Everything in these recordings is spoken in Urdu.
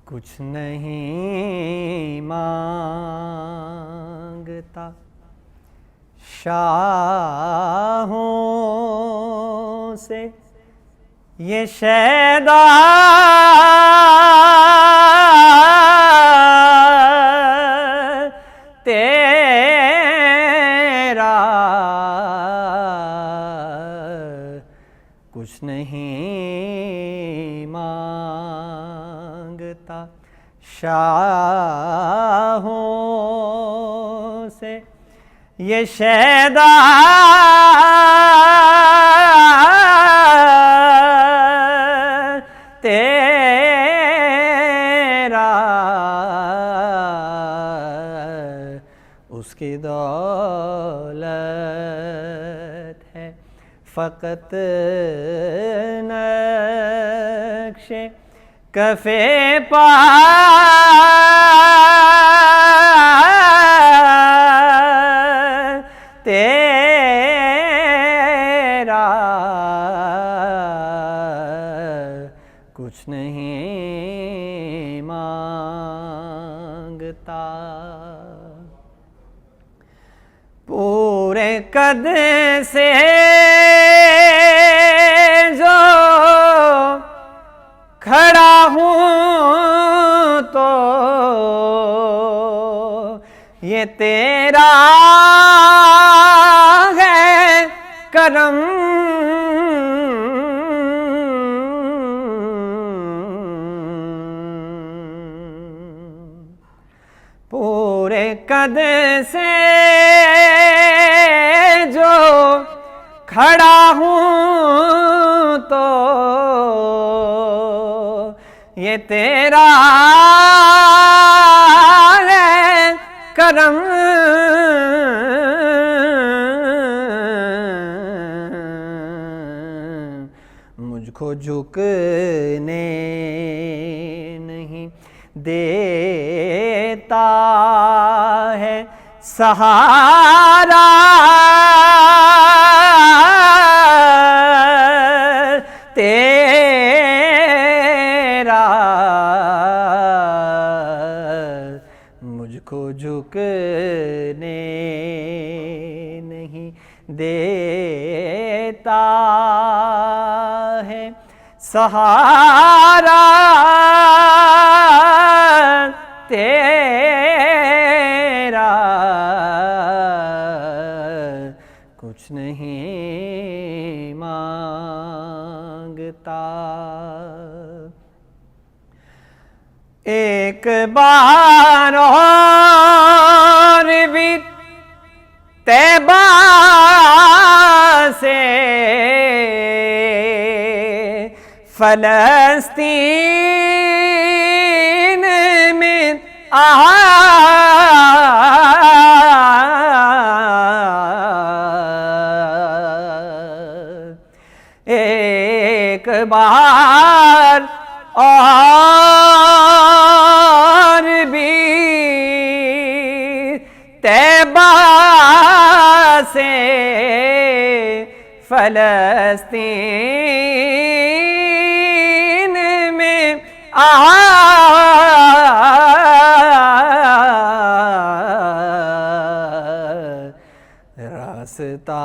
کچھ نہیں مانگتا شاہوں سے یہ شیدا تیرا کچھ نہیں مانگتا شاہوں سے یہ شیدا تیرا اس کی دولت ہے فقط نقش کف پا تیرا کچھ نہیں مانگتا پورے قد سے جو کھڑا ہوں تو یہ تیرا ہے کرم پورے قد سے جو کھڑا ہوں تو یہ تیرا ہے کرم مجھ کو جھکنے نہیں دیتا ہے سہارا تیرا مجھ کو جھکنے نہیں دیتا ہے سہارا تیرا کچھ نہیں مانگتا ایک بار اور بھی طیبہ سے فلسطین میں ایک بار اور بھی طیبہ سے فلسطین میں راستہ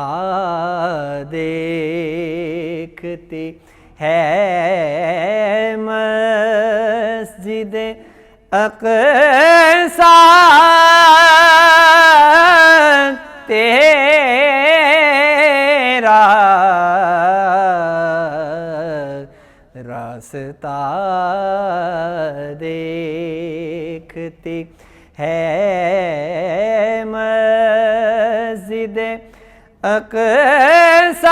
دیکھتی ہے مسجد اقصی تیرا راستہ دیکھتی ہے مسجد اقصی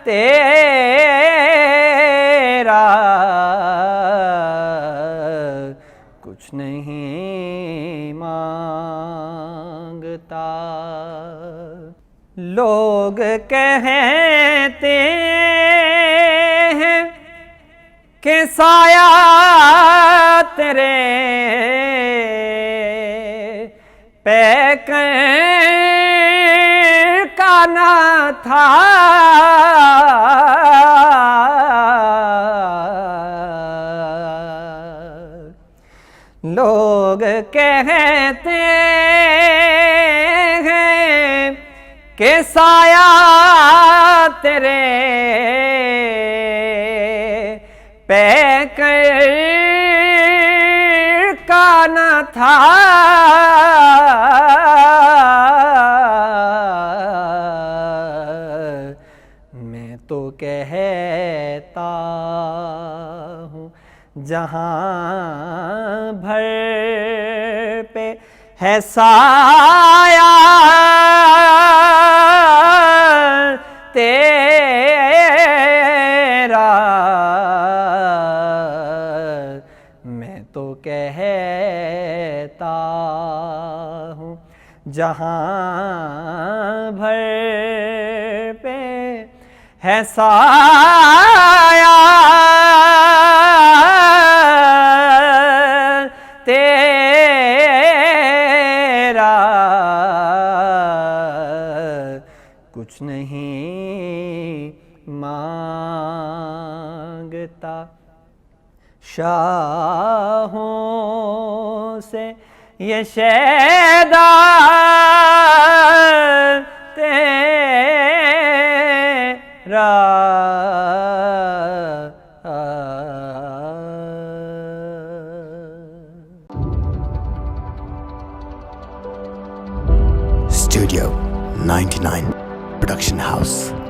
تیرا کچھ نہیں مانگتا لوگ کہتے ہیں کہ سایہ تیرے پیکر کا نہ تھا لوگ کہتے ہیں کہ سایہ تیرے پیکر کا نہ تھا، میں تو کہتا ہوں جہاں بھر پہ ہے سایہ تیرا، میں تو کہتا ہوں جہاں بھر پہ ہے سایہ تیرا، کچھ نہیں مانگتا شاہوں سے یہ شیدا تیرا، Studio 99 Production House.